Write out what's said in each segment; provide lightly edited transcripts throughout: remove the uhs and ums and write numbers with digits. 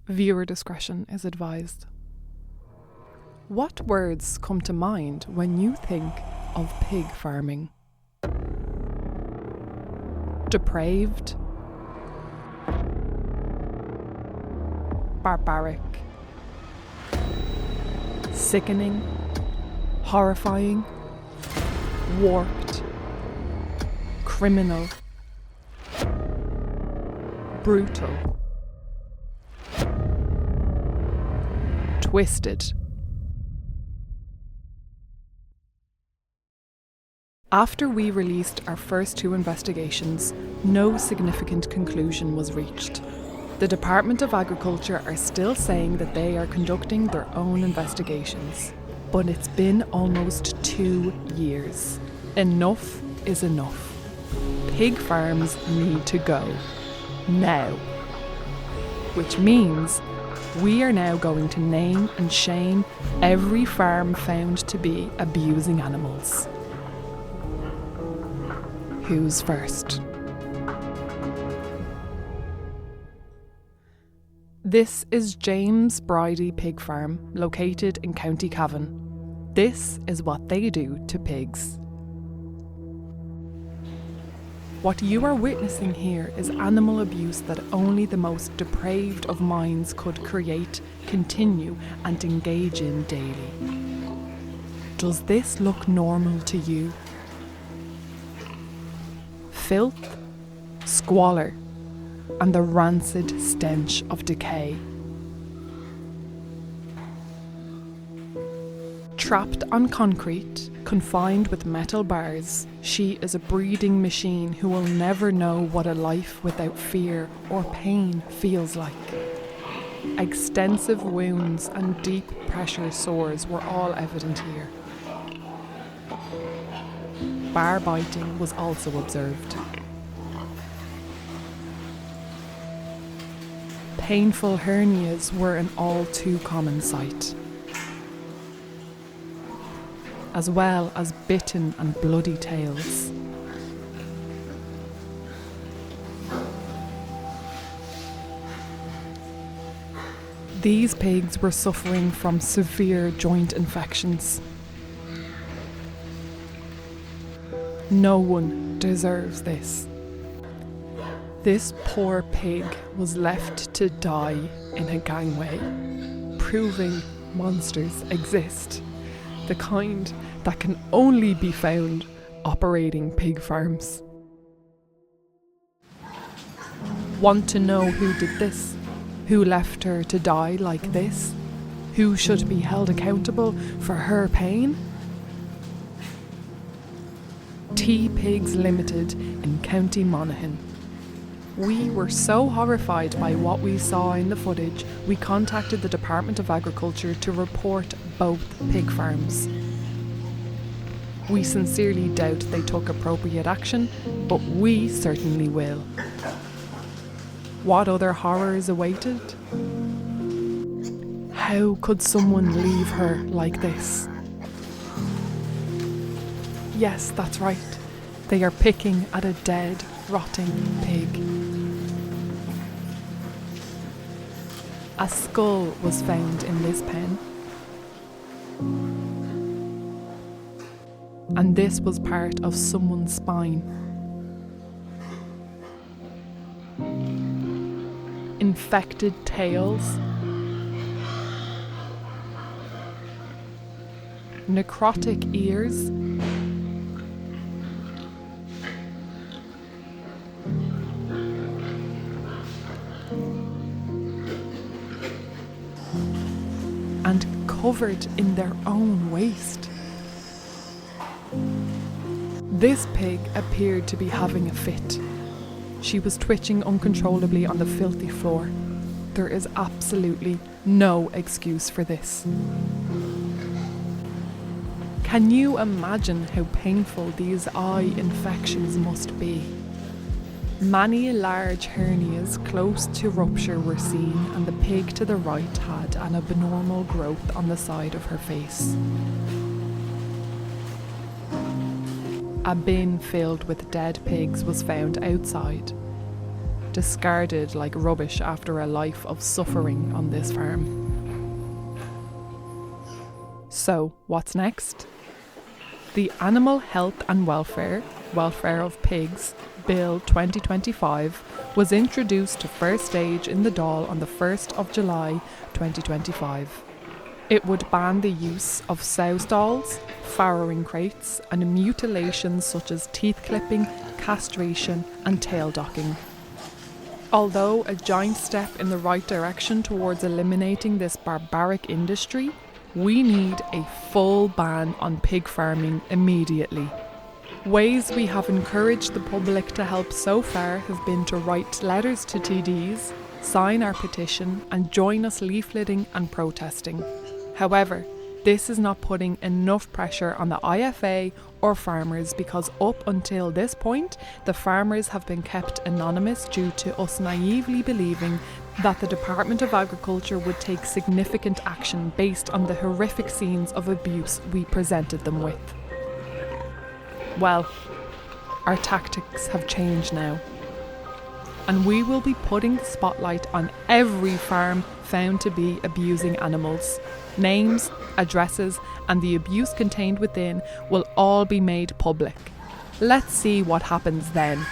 Viewer discretion is advised. What words come to mind when you think of pig farming? Depraved, barbaric, sickening, horrifying, warped, criminal, brutal, twisted. After we released our first 2 investigations, no significant conclusion was reached. The Department of Agriculture are still saying that they are conducting their own investigations. But it's been almost 2 years. Enough is enough. Pig farms need to go. Now. Which means we are now going to name and shame every farm found to be abusing animals. Who's first? This is James Bridie Pig Farm, located in County Cavan. This is what they do to pigs. What you are witnessing here is animal abuse that only the most depraved of minds could create, continue, and engage in daily. Does this look normal to you? Filth, squalor, and the rancid stench of decay. Trapped on concrete, confined with metal bars, she is a breeding machine who will never know what a life without fear or pain feels like. Extensive wounds and deep pressure sores were all evident here. Bar biting was also observed. Painful hernias were an all too common sight, as well as bitten and bloody tails. These pigs were suffering from severe joint infections. No one deserves this. This poor pig was left to die in a gangway, proving monsters exist, the kind that can only be found operating pig farms. Want to know who did this? Who left her to die like this? Who should be held accountable for her pain? T Pigs Limited in County Monaghan. We were so horrified by what we saw in the footage, we contacted the Department of Agriculture to report both pig farms. We sincerely doubt they took appropriate action, but we certainly will. What other horrors awaited? How could someone leave her like this? Yes, that's right. They are picking at a dead, rotting pig. A skull was found in this pen. And this was part of someone's spine. Infected tails. Necrotic ears. And covered in their own waste. This pig appeared to be having a fit. She was twitching uncontrollably on the filthy floor. There is absolutely no excuse for this. Can you imagine how painful these eye infections must be? Many large hernias close to rupture were seen, and the pig to the right had an abnormal growth on the side of her face. A bin filled with dead pigs was found outside. discarded like rubbish after a life of suffering on this farm. So, what's next? The Animal Health and Welfare of Pigs Bill 2025 was introduced to first stage in the Dáil on the 1st of July 2025. It would ban the use of sow stalls, farrowing crates, and mutilations such as teeth clipping, castration, and tail docking. Although a giant step in the right direction towards eliminating this barbaric industry, we need a full ban on pig farming immediately. Ways we have encouraged the public to help so far have been to write letters to TDs, sign our petition, and join us leafleting and protesting. However, this is not putting enough pressure on the IFA or farmers, because up until this point, the farmers have been kept anonymous due to us naively believing that the Department of Agriculture would take significant action based on the horrific scenes of abuse we presented them with. Well, our tactics have changed now, and we will be putting the spotlight on every farm found to be abusing animals. Names, addresses, and the abuse contained within will all be made public. Let's see what happens then.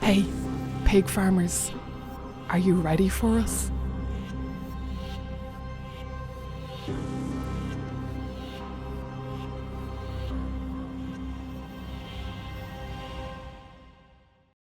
Hey, pig farmers, are you ready for us?